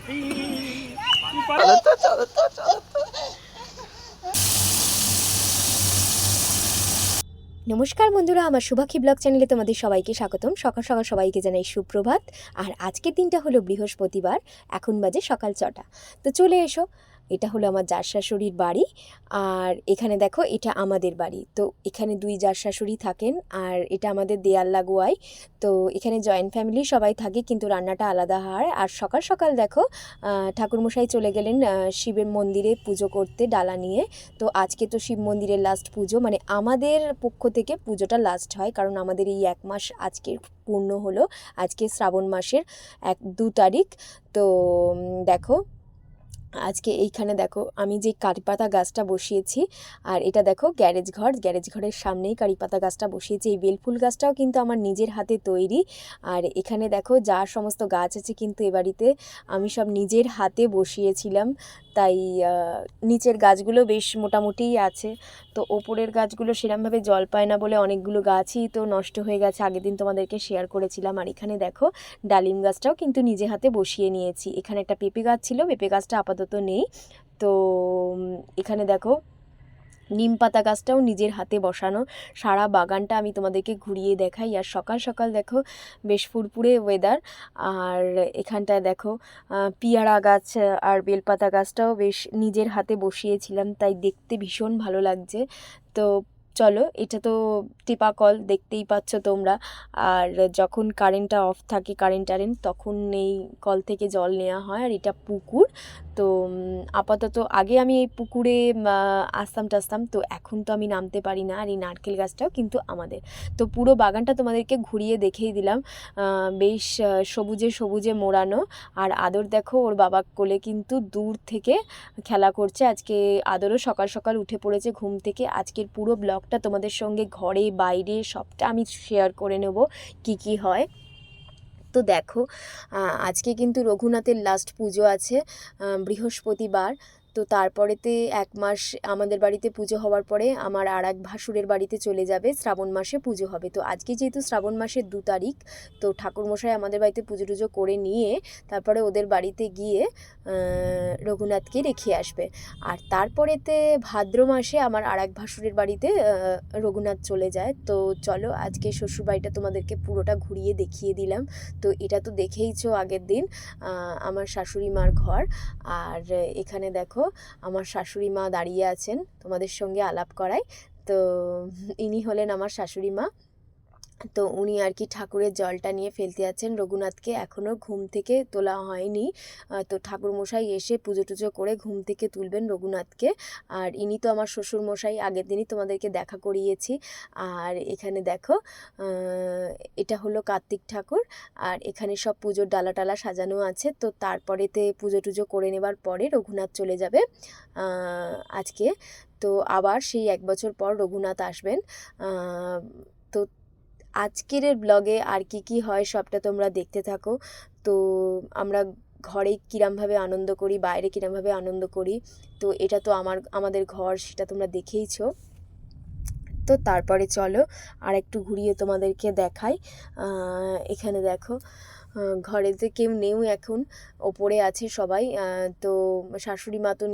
নমস্কার বন্ধুরা, আমার শুভাক্ষী ব্লগ চ্যানেলে তোমাদের সবাইকে স্বাগতম। সকাল সকাল সবাইকে জানাই সুপ্রভাত। আর আজকের দিনটা হলো বৃহস্পতিবার, এখন বাজে সকাল 6টা। তো চলে এসো, এটা হলো আমার জার শাশুড়ির বাড়ি। আর এখানে দেখো, এটা আমাদের বাড়ি। তো এখানে দুই জার শাশুড়ি থাকেন, আর এটা আমাদের দেয়াল লাগোয়াই। তো এখানে জয়েন্ট ফ্যামিলি সবাই থাকে, কিন্তু রান্নাটা আলাদা হয়। আর সকাল সকাল দেখো, ঠাকুরমশাই চলে গেলেন শিবের মন্দিরে পুজো করতে ডালা নিয়ে। তো আজকে তো শিব মন্দিরের লাস্ট পুজো, মানে আমাদের পক্ষ থেকে পুজোটা লাস্ট হয়, কারণ আমাদের এই 1 মাস আজকে পূর্ণ হলো। আজকে শ্রাবণ মাসের 2 তারিখ। তো দেখো, আজকে এইখানে দেখো আমি যে কারিপাতা গাছটা বসিয়েছি, আর এটা দেখো গ্যারেজ ঘরের সামনেই কারিপাতা গাছটা বসিয়েছি। এই বেলফুল গাছটাও কিন্তু আমার নিজের হাতে তৈরি। আর এখানে দেখো যা সমস্ত গাছ আছে, কিন্তু এ বাড়িতে আমি সব নিজের হাতে বসিয়েছিলাম। তাই নিচের গাছগুলো বেশ মোটামুটিই আছে। তো ওপরের গাছগুলো সেরমভাবে জল পায় না বলে অনেকগুলো গাছই তো নষ্ট হয়ে গেছে, আগের দিন তোমাদেরকে শেয়ার করেছিলাম। আর এখানে দেখো ডালিম গাছটাও কিন্তু নিজে হাতে বসিয়ে নিয়েছি। এখানে একটা পেঁপে গাছ ছিল, পেঁপে গাছটা আপাতত নেই। তো এখানে দেখো নিম পাতা গাছটাও নিজের হাতে বসানো। সারা বাগানটা আমি তোমাদেরকে ঘুরিয়ে দেখাই। আর সকাল সকাল দেখো বেশ ফুরফুরে ওয়েদার। আর এখানটায় দেখো পিয়ারা গাছ আর বেলপাতা গাছটাও বেশ নিজের হাতে বসিয়েছিলাম, তাই দেখতে ভীষণ ভালো লাগছে। তো চলো, এটা তো টিপা কল, দেখতেই পাচ্ছ তোমরা। আর যখন কারেন্টটা অফ থাকে, কারেন্ট তখন এই কল থেকে জল নেওয়া হয়। আর এটা পুকুর। তো আপাতত আগে আমি এই পুকুরে আসতাম টাসতাম, তো এখন তো আমি নামতে পারি না। আর এই নারকেল গাছটাও কিন্তু আমাদের। তো পুরো বাগানটা তোমাদেরকে ঘুরিয়ে দেখিয়ে দিলাম। বেশ সবুজে সবুজে মোড়ানো। আর আদর দেখো, ওর বাবা কোলে কিন্তু দূর থেকে খেলা করছে। আজকে আদরও সকাল সকাল উঠে পড়েছে ঘুম থেকে। আজকের পুরো ব্লগটা তোমাদের সঙ্গে ঘরে বাইরে সবটা আমি শেয়ার করে নেব, কি হয়। তো দেখো, আজকে কিন্তু রঘুনাথের লাস্ট পুজো আছে, বৃহস্পতিবার। তো তারপরেতে 1 মাস আমাদের বাড়িতে পুজো হওয়ার পরে আমার আর এক ভাসুরের বাড়িতে চলে যাবে, শ্রাবণ মাসে পুজো হবে। তো আজকে যেহেতু শ্রাবণ মাসের 2 তারিখ, তো ঠাকুরমশাই আমাদের বাড়িতে পুজো টুজো করে নিয়ে তারপরে ওদের বাড়িতে গিয়ে রঘুনাথকে রেখে আসবে। আর তারপরেতে ভাদ্র মাসে আমার আর এক ভাসুরের বাড়িতে রঘুনাথ চলে যায়। তো চলো, আজকে শ্বশুরবাড়িটা তোমাদেরকে পুরোটা ঘুরিয়ে দেখিয়ে দিলাম। তো এটা তো দেখেইছো আগের দিন আমার শাশুড়ি মার ঘর। আর এখানে দেখো আমার শাশুড়ি মা দাঁড়িয়ে আছেন, তোমাদের সঙ্গে আলাপ করাই। তো ইনি হলেন আমার শাশুড়ি মা। তো উনি আর কি ঠাকুরের জলটা নিয়ে ফেলতে যাচ্ছেন। রঘুনাথকে এখনও ঘুম থেকে তোলা হয়নি। তো ঠাকুরমশাই এসে পুজো টুজো করে ঘুম থেকে তুলবেন রঘুনাথকে। আর ইনি তো আমার শ্বশুরমশাই, আগের দিনই তোমাদেরকে দেখা করিয়েছি। আর এখানে দেখো, এটা হলো কার্তিক ঠাকুর। আর এখানে সব পুজোর ডালা টালা সাজানো আছে। তো তারপরেতে পুজো টুজো করে নেবার পরে রঘুনাথ চলে যাবে আজকে। তো আবার সেই 1 বছর পর রঘুনাথ আসবেন। তো আজকের ব্লগে আর কি হয় সবটা তোমরা দেখতে থাকো। তো আমরা ঘরে কিরমভাবে আনন্দ করি, বাইরে কিরমভাবে আনন্দ করি। তো এটা তো আমাদের ঘর, সেটা তোমরা দেখেইছো। তো তারপরে চলো আর একটু ঘুরিয়ে তোমাদেরকে দেখাই। এখানে দেখো, ঘরেতে কেউ নেই এখন, ওপরে আছে সবাই। তো শাশুড়ি মা তো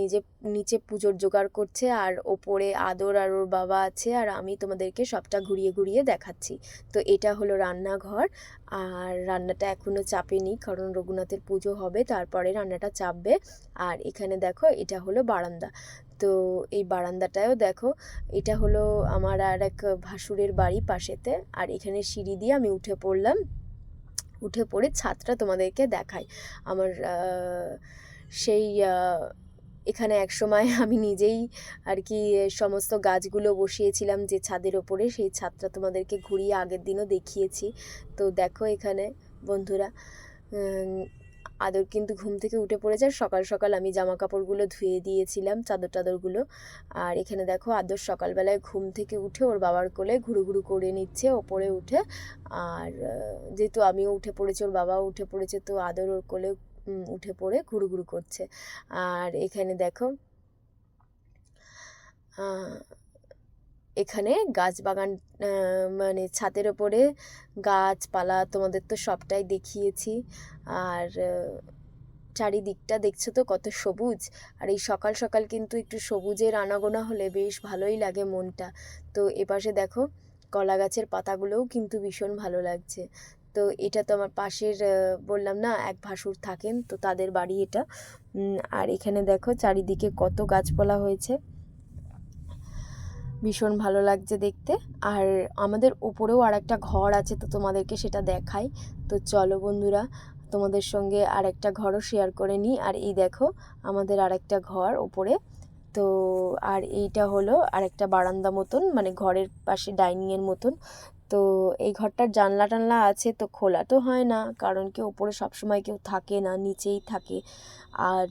নিচে পুজোর জোগাড় করছে, আর ওপরে আদর আর ওর বাবা আছে, আর আমি তোমাদেরকে সবটা ঘুরিয়ে ঘুরিয়ে দেখাচ্ছি। তো এটা হলো রান্নাঘর। আর রান্নাটা এখনও চাপেনি, কারণ রঘুনাথের পুজো হবে তারপরে রান্নাটা চাপবে। আর এখানে দেখো, এটা হলো বারান্দা। তো এই বারান্দাটায়ও দেখো, এটা হলো আমার আর এক ভাসুরের বাড়ি পাশেতে। আর এখানে সিঁড়ি দিয়ে আমি উঠে পড়লাম, উঠে পড়ে ছাদটা তোমাদেরকে দেখাই। আমার সেই এখানে একসময় আমি নিজেই আর কি সমস্ত গাছগুলো বসিয়েছিলাম যে ছাদের ওপরে, সেই ছাদটা তোমাদেরকে ঘুরিয়ে আগের দিনও দেখিয়েছি। তো দেখো এখানে বন্ধুরা, আদর কিন্তু ঘুম থেকে উঠে পড়েছে। আর সকাল সকাল আমি জামা কাপড়গুলো ধুয়ে দিয়েছিলাম, চাদর টাদরগুলো। আর এখানে দেখো আদর সকালবেলায় ঘুম থেকে উঠে ওর বাবার কোলে ঘুরু ঘুরু করে নিচ্ছে ওপরে উঠে। আর যেহেতু আমিও উঠে পড়েছি, ওর বাবাও উঠে পড়েছে, তো আদর ওর কোলে উঠে পড়ে ঘুরু ঘুরু করছে। আর এখানে দেখো, এখানে গাছ বাগান, মানে ছাদের ওপরে গাছপালা তোমাদের তো সবটাই দেখিয়েছি। আর চারিদিকটা দেখছো তো কত সবুজ। আর এই সকাল সকাল কিন্তু একটু সবুজের আনাগোনা হলে বেশ ভালোই লাগে মনটা। তো এপাশে দেখো কলা গাছের পাতাগুলোও কিন্তু ভীষণ ভালো লাগছে। তো এটা তো আমার পাশের বললাম না এক ভাসুর থাকেন, তো তাদের বাড়ি এটা। আর এখানে দেখো চারিদিকে কত গাছপালা হয়েছে, ভীষণ ভালো লাগছে দেখতে। আর আমাদের ওপরেও আর একটা ঘর আছে, তো তোমাদেরকে সেটা দেখাই। তো চলো বন্ধুরা, তোমাদের সঙ্গে আর একটা ঘরও শেয়ার করে নিই। আর এই দেখো আমাদের আর একটা ঘর ওপরে। তো আর এইটা হলো আর একটা বারান্দা মতন, মানে ঘরের পাশে ডাইনিংয়ের মতন। তো এই ঘরটার জানলা টানলা আছে, তো খোলা তো হয় না, কারণ কি ওপরে সবসময় কেউ থাকে না, নিচেই থাকে। আর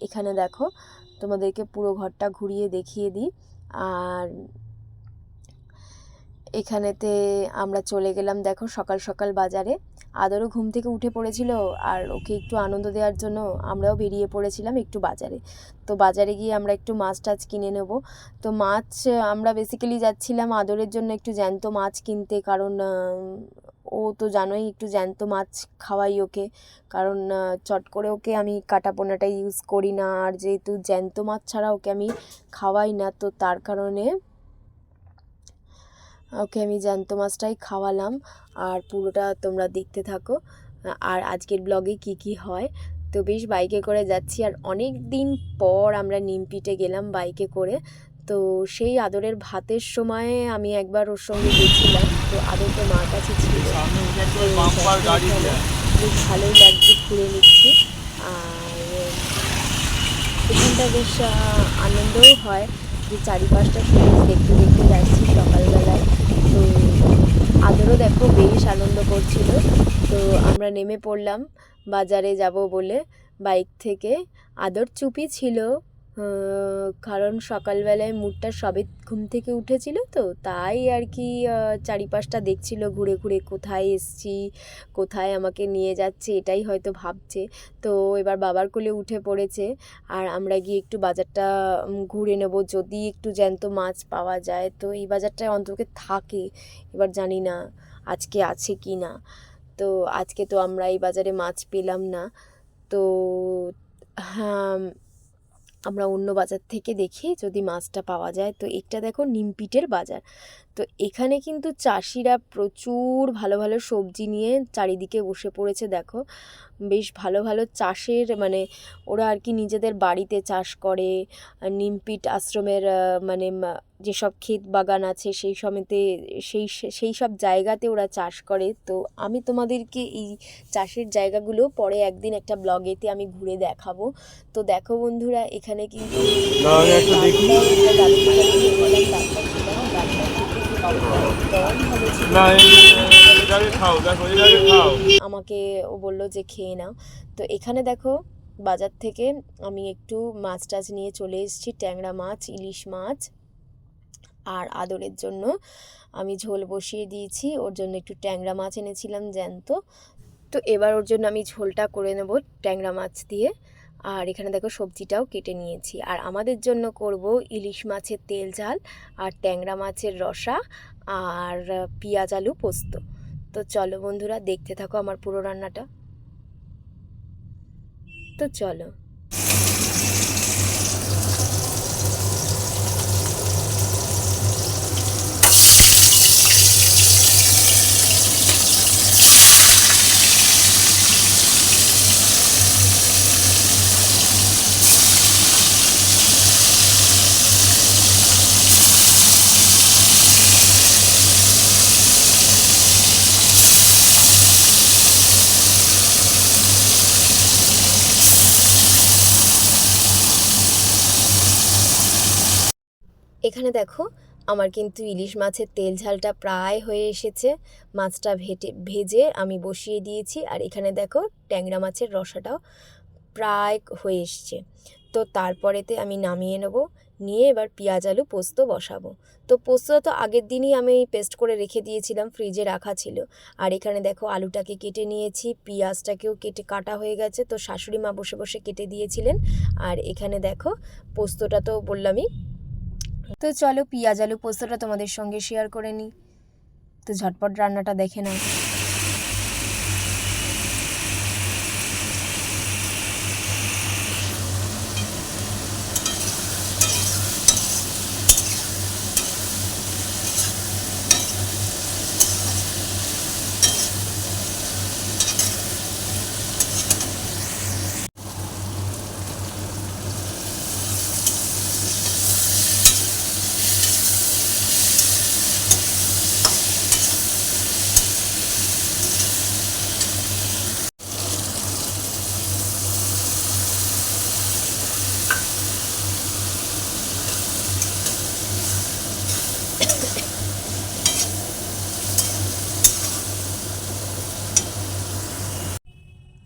এখানে দেখো তোমাদেরকে পুরো ঘরটা ঘুরিয়ে দেখিয়ে দিই। আর এখানেতে আমরা চলে গেলাম দেখো সকাল সকাল বাজারে। আদরও ঘুম থেকে উঠে পড়েছিল, আর ওকে একটু আনন্দ দেওয়ার জন্য আমরাও বেরিয়ে পড়েছিলাম একটু বাজারে। তো বাজারে গিয়ে আমরা একটু মাছ টাছ কিনে নেব। তো মাছ আমরা বেসিক্যালি যাচ্ছিলাম আদরের জন্য একটু জ্যান্ত মাছ কিনতে, কারণ ও তো জানোই একটু জ্যান্ত মাছ খাওয়াই ওকে, কারণ চট করে ওকে আমি কাটা পোনাটা ইউজ করি না, আর যেহেতু জ্যান্ত মাছ ছাড়া ওকে আমি খাওয়াই না, তো তার কারণে ওকে আমি জ্যান্ত মাছটাই খাওয়ালাম। আর পুরোটা তোমরা দেখতে থাকো আর আজকের ব্লগে কি হয়। তো বেশ বাইকে করে যাচ্ছি, আর অনেক দিন পর আমরা নিমপিটে গেলাম বাইকে করে। তো সেই আদরের ভাতের সময়ে আমি একবার ওর সঙ্গে গেছিলাম, তো আদর তো মার কাছে ছিল। বেশ ভালোই লাগছে, ঘুরে নিচ্ছি। আর এখানটা বেশ আনন্দও হয় যে চারিপাশটা সবুজ দেখতে দেখতে যাচ্ছি সকালবেলায়। তো আদরও দেখো বেশ আনন্দ করছিল। তো আমরা নেমে পড়লাম বাজারে যাব বলে বাইক থেকে। আদর চুপই ছিল, কারণ সকালবেলায় মুডটা সবে ঘুম থেকে উঠেছিল, তো তাই আর কি চারিপাশটা দেখছিল ঘুরে ঘুরে, কোথায় এসছি, কোথায় আমাকে নিয়ে যাচ্ছে এটাই হয়তো ভাবছে। তো এবার বাবার কোলে উঠে পড়েছে, আর আমরা গিয়ে একটু বাজারটা ঘুরে নেব, যদি একটু জ্যান্ত মাছ পাওয়া যায়। তো এই বাজারটায় অন্তত থাকে, এবার জানি না আজকে আছে কি না। তো আজকে তো আমরা এই বাজারে মাছ পেলাম না। তো হ্যাঁ, আমরা অন্য বাজার থেকে দেখি যদি মাছটা পাওয়া যায়। তো একটা দেখো নিমপিটের বাজার। তো এখানে কিন্তু চাষিরা প্রচুর ভালো ভালো সবজি নিয়ে চারিদিকে বসে পড়েছে দেখো। বেশ ভালো ভালো চাষের, মানে ওরা আর কি নিজেদের বাড়িতে চাষ করে। নিমপিট আশ্রমের মানে যেসব ক্ষেত বাগান আছে সেই সমেতে সেই সব জায়গাতে ওরা চাষ করে। তো আমি তোমাদেরকে এই চাষের জায়গাগুলো পরে একদিন একটা ব্লগেতে আমি ঘুরে দেখাবো। তো দেখো বন্ধুরা, এখানে কিন্তু আমাকে ও বললো যে খেয়ে নাও। তো এখানে দেখো বাজার থেকে আমি একটু মাছ টাছ নিয়ে চলে এসেছি, ট্যাংরা মাছ, ইলিশ মাছ। আর আদরের জন্য আমি ঝোল বসিয়ে দিয়েছি, ওর জন্য একটু ট্যাংরা মাছ এনেছিলাম জ্যান্ত। তো এবার ওর জন্য আমি ঝোলটা করে নেব ট্যাংরা মাছ দিয়ে। আর এখানে দেখো সবজিটাও কেটে নিয়েছি। আর আমাদের জন্য করব ইলিশ মাছের তেল ঝাল, আর ট্যাংরা মাছের রসা, আর পেঁয়াজ আলু পোস্ত। তো চলো বন্ধুরা, দেখতে থাকো আমার পুরো রান্নাটা। তো চলো। এখানে দেখো আমার কিন্তু ইলিশ মাছের তেল ঝালটা প্রায় হয়ে এসেছে। মাছটা ভেজে আমি বসিয়ে দিয়েছি। আর এখানে দেখো ট্যাংরা মাছের রসাটাও প্রায় হয়ে এসছে। তো তারপরেতে আমি নামিয়ে নেব, নিয়ে এবার পেঁয়াজ আলু পোস্ত বসাবো। তো পোস্তটা তো আগের দিনই আমি পেস্ট করে রেখে দিয়েছিলাম, ফ্রিজে রাখা ছিল। আর এখানে দেখো আলুটাকে কেটে নিয়েছি, পেঁয়াজটাকেও কাটা হয়ে গেছে, তো শাশুড়ি মা বসে বসে কেটে দিয়েছিলেন। আর এখানে দেখো পোস্তটা তো বললামই। তো চলো পেঁয়াজ আলু পোস্তটা তোমাদের সঙ্গে শেয়ার করে নিই। তো ঝটপট রান্নাটা দেখে নাও।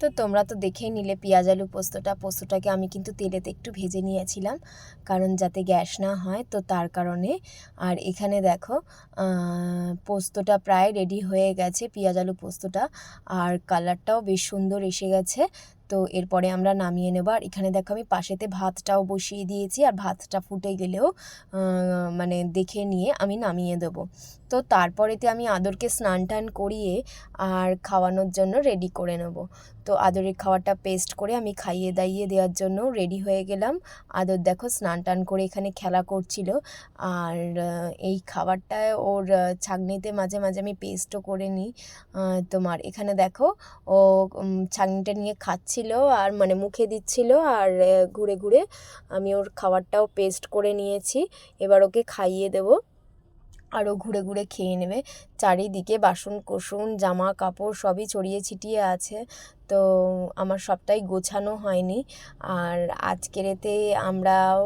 তো তোমরা তো দেখেই নিলে পেঁয়াজ আলু পোস্তটাকে আমি কিন্তু তেলেতে একটু ভেজে নিয়েছিলাম, কারণ যাতে গ্যাস না হয়, তো তার কারণে। আর এখানে দেখো পোস্তটা প্রায় রেডি হয়ে গেছে, পেঁয়াজ আলু পোস্তটা, আর কালারটাও বেশ সুন্দর এসে গেছে। তো এরপরে আমরা নামিয়ে নেব। আর এখানে দেখো আমি পাশেতে ভাতটাও বসিয়ে দিয়েছি, আর ভাতটা ফুটে গেলেও মানে দেখে নিয়ে আমি নামিয়ে দেবো। তো তারপরেতে আমি আদরকে স্নান টান করিয়ে আর খাওয়ানোর জন্য রেডি করে নেব। তো আদরের খাওয়াটা পেস্ট করে আমি খাইয়ে দাইয়ে দেওয়ার জন্য রেডি হয়ে গেলাম। আদর দেখো স্নান টান করে এখানে খেলা করছিল, আর এই খাবারটায় ওর ছাঁকনিতে মাঝে মাঝে আমি পেস্টও করে নিই। তোমার এখানে দেখো ও ছাঁকনিটা নিয়ে খাচ্ছিল, আর মানে মুখে দিচ্ছিল, আর ঘুরে ঘুরে আমি ওর খাবারটাও পেস্ট করে নিয়েছি। এবার ওকে খাইয়ে দেবো, আরও ঘুরে ঘুরে খেয়ে নেবে। চারিদিকে বাসন কোসন জামা কাপড় সবই ছড়িয়ে ছিটিয়ে আছে, তো আমার সবটাই গোছানো হয়নি। আর আজকের এতে আমরাও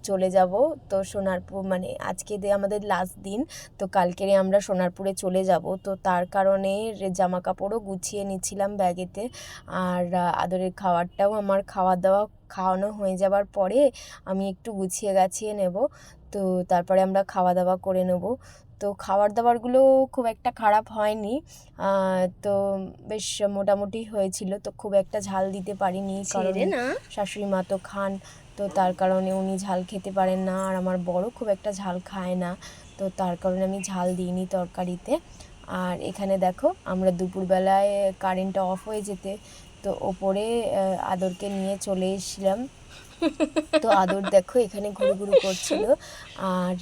চলে যাব। তো সোনারপুর, মানে আজকে আমাদের লাস্ট দিন, তো কালকেরে আমরা সোনারপুরে চলে যাব। তো তার কারণে জামা কাপড়ও গুছিয়ে নিচ্ছিলাম ব্যাগেতে। আর আদরের খাবারটাও আমার খাওয়ানো হয়ে যাবার পরে আমি একটু গুছিয়ে গাছিয়ে নেব। তো তারপরে আমরা খাওয়া দাওয়া করে নেব। তো খাবার দাবারগুলো খুব একটা খারাপ হয়নি, তো বেশ মোটামুটি হয়েছিল। তো খুব একটা ঝাল দিতে পারিনি, কারণ শাশুড়ি মা তো খান, তো তার কারণে উনি ঝাল খেতে পারেন না, আর আমার বড় খুব একটা ঝাল খায় না, তো তার কারণে আমি ঝাল দিইনি তরকারিতে। আর এখানে দেখো আমরা দুপুরবেলায় কারেন্টটা অফ হয়ে যেতে, তো ওপরে আদরকে নিয়ে চলে এসেছিলাম। তো আদর দেখো এখানে ঘুরু ঘুরু করছিল, আর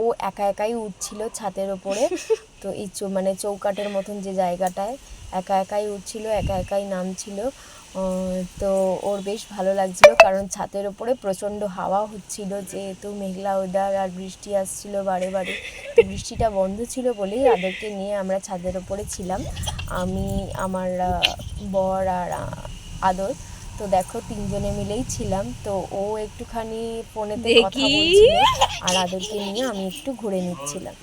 ও একা একাই উঠছিল ছাদের ওপরে। তো এই মানে চৌকাটের মতন যে জায়গাটায় একা একাই উঠছিল, একা একাই নামছিল। তো ওর বেশ ভালো লাগছিল, কারণ ছাদের ওপরে প্রচণ্ড হাওয়া হচ্ছিল, যেহেতু মেঘলা ওয়েদার, আর বৃষ্টি আসছিল বারে বারে। তো বৃষ্টিটা বন্ধ ছিল বলেই আদরকে নিয়ে আমরা ছাদের ওপরে ছিলাম, আমি, আমার বর আর আদর। তো দেখো তিনজনে মিলেই ছিলাম। তো ও একটুখানি ফোনেতে কথা বলছিল, আর আদরকে নিয়ে আমি একটু ঘুরে নিচ্ছিলাম।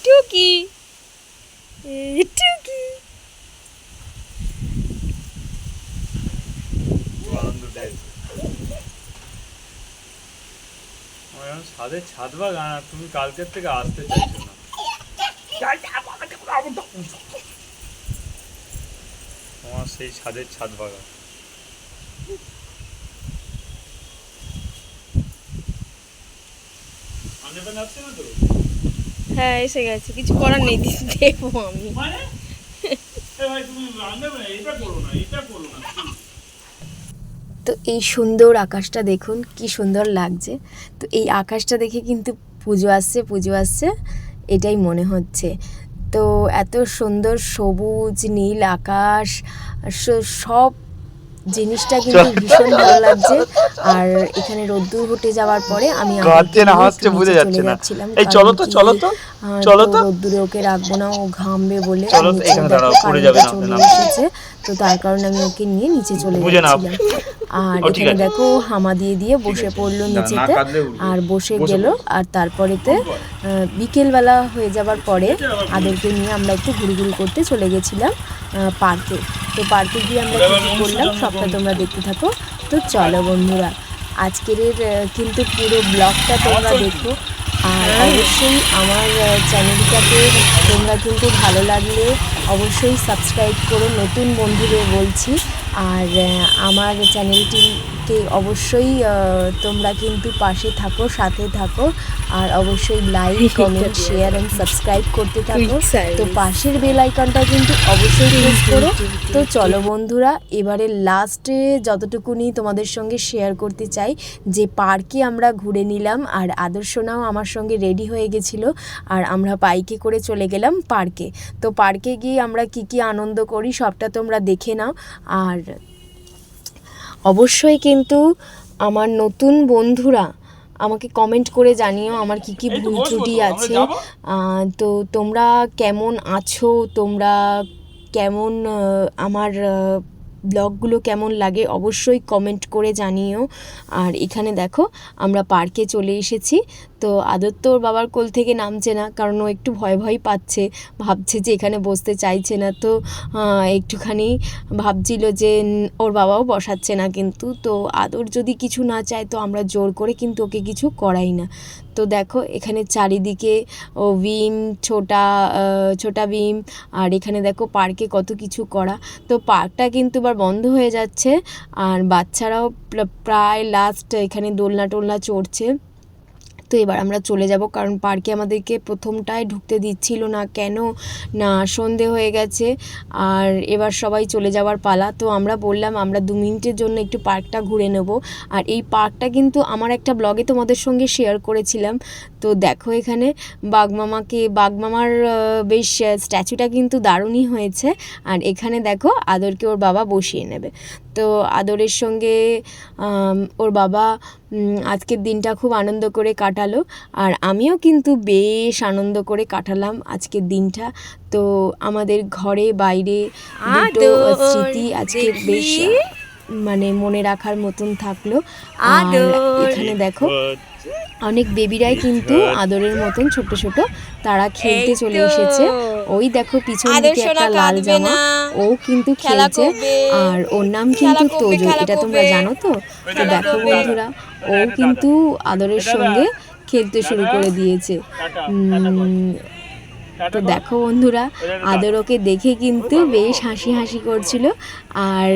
টুকি টুকি ছাদের ছাদ বাগান, আর তুমি কালকের থেকে আসতে চাইছো না। তোমার সেই ছাদের ছাদ বাগান। হ্যাঁ এসে গেছে, কিছু করার নেই, দেবো আমি। তো এই সুন্দর আকাশটা দেখুন, কি সুন্দর লাগছে। তো এই আকাশটা দেখে কিন্তু পুজো আসছে এটাই মনে হচ্ছে। তো এত সুন্দর সবুজ নীল আকাশ, সব জিনিসটা কিন্তু ভীষণ ভালো লাগছে। আর এখানে রোদ্দুর উঠে যাওয়ার পরে আমি চলে যাচ্ছিলাম, তো রোদ্দুরে ওকে রাখবো না, ও ঘামবে বলে। চলে এসেছে, তো তার কারণে আমি ওকে নিয়ে নিচে চলে যাচ্ছিলাম। আর এখানে দেখো হামা দিয়ে দিয়ে বসে পড়লো নিচেতে, আর বসে গেল। আর তারপরেতে বিকেলবেলা হয়ে যাবার পরে আদেরকে নিয়ে আমরা একটু ঘুরি করতে চলে গেছিলাম পার্কে। তো পার্কে গিয়ে আমরা কী করলাম সবটা তোমরা দেখতে থাকো। তো চলো বন্ধুরা, আজকের কিন্তু পুরো ব্লগটা তোমরা দেখো। আর অবশ্যই আমার চ্যানেলটাকে তোমরা কিন্তু ভালো লাগলে অবশ্যই সাবস্ক্রাইব করো, নতুন বন্ধুদের বলছি। আর আমার চ্যানেলটিকে অবশ্যই তোমরা কিন্তু পাশে থাকো, সাথে থাকো, আর অবশ্যই like comment share and subscribe করতে থাকো। তো পাশের বেল আইকনটা কিন্তু অবশ্যই প্রেস করো। তো চলো বন্ধুরা, এবারে লাস্টে যতটুকুনি তোমাদের সঙ্গে শেয়ার করতে চাই, যে পার্কে আমরা ঘুরে নিলাম, আর আদর্শনাও আমার সঙ্গে রেডি হয়ে গেছিলো, আর আমরা বাইকে করে চলে গেলাম পার্কে। তো পার্কে গিয়ে আমরা কি আনন্দ করি সবটা তোমরা দেখে নাও। আর অবশ্যই কিন্তু আমার নতুন বন্ধুরা আমাকে কমেন্ট করে জানিও আমার কি ভুল ত্রুটি আছে। তো তোমরা কেমন আছো, তোমরা কেমন আমার ব্লগগুলো কেমন লাগে অবশ্যই কমেন্ট করে জানিও। আর এখানে দেখো আমরা পার্কে চলে এসেছি। তো আদর তো ওর বাবার কোল থেকে নামছে না, কারণ ও একটু ভয় ভয় পাচ্ছে, ভাবছে যে এখানে বসতে চাইছে না। তো একটুখানি ভাবছিল যে ওর বাবাও বসাচ্ছে না, কিন্তু তো আদর যদি কিছু না চায় তো আমরা জোর করে কিন্তু ওকে কিছু করাই না। তো দেখো এখানে চারিদিকে ও ভীম, ছোটা ভীম, আর এখানে দেখো পার্কে কত কিছু করা। তো পার্কটা কিন্তু এবার বন্ধ হয়ে যাচ্ছে, আর বাচ্চারাও প্রায় লাস্ট এখানে দোলনা টোলনা চড়ছে। তো এবার আমরা চলে যাব, কারণ পার্কে আমাদেরকে প্রথমটায় ঢুকতে দিচ্ছিল না, কেন না সন্ধে হয়ে গেছে আর এবার সবাই চলে যাওয়ার পালা। তো আমরা বললাম আমরা 2 মিনিটের জন্য একটু পার্কটা ঘুরে নেব। আর এই পার্কটা কিন্তু আমার একটা ব্লগে তোমাদের সঙ্গে শেয়ার করেছিলাম। তো দেখো এখানে বাঘমামার বেশ স্ট্যাচুটা কিন্তু দারুণই হয়েছে। আর এখানে দেখো আদরকে ওর বাবা বসিয়ে নেবে। তো আদরের সঙ্গে ওর বাবা আজকের দিনটা খুব আনন্দ করে কাটালো, আর আমিও কিন্তু বেশ আনন্দ করে কাটালাম আজকের দিনটা। তো আমাদের ঘরে বাইরে দুটো স্মৃতি আজকে বেশ মানে মনে রাখার মতন থাকলো। আর এখানে দেখো অনেক বেবিরাই কিন্তু আদরের মতন ছোট ছোট তারা খেলতে চলে এসেছে। ওই দেখো পিছন দিকে একটা লাল জামা, ও কিন্তু খেলছে, আর ওর নাম কিন্তু তোজো, এটা তোমরা জানো তো। তো দেখো বন্ধুরা, ও কিন্তু আদরের সঙ্গে খেলতে শুরু করে দিয়েছে। তো দেখো বন্ধুরা, আদর ওকে দেখে কিন্তু বেশ হাসি হাসি করছিল। আর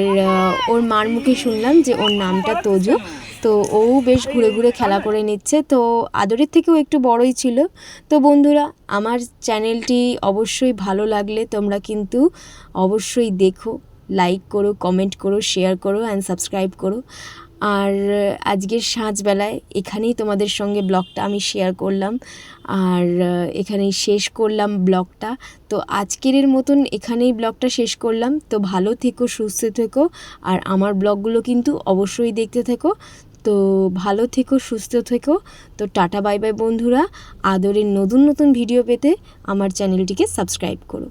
ওর মার মুখে শুনলাম যে ওর নামটা তোজো। তো ও বেশ ঘুরে ঘুরে খেলা করে নিচ্ছে। তো আদরের থেকেও একটু বড়ই ছিল। তো বন্ধুরা, আমার চ্যানেলটি অবশ্যই ভালো লাগলে তোমরা কিন্তু অবশ্যই দেখো, লাইক করো, কমেন্ট করো, শেয়ার করো অ্যান্ড সাবস্ক্রাইব করো। আর আজকের সাঁঝবেলায় এখানেই তোমাদের সঙ্গে ব্লগটা আমি শেয়ার করলাম, আর এখানেই শেষ করলাম ব্লগটা। তো আজকের মতন এখানেই ব্লগটা শেষ করলাম। তো ভালো থেকো, সুস্থ থেকো, আর আমার ব্লগগুলো কিন্তু অবশ্যই দেখতে থেকো। তো ভালো থেকো, সুস্থ থেকো। তো টাটা বাই বাই বন্ধুরা। আদরের নতুন নতুন ভিডিও পেতে আমার চ্যানেলটিকে সাবস্ক্রাইব করো।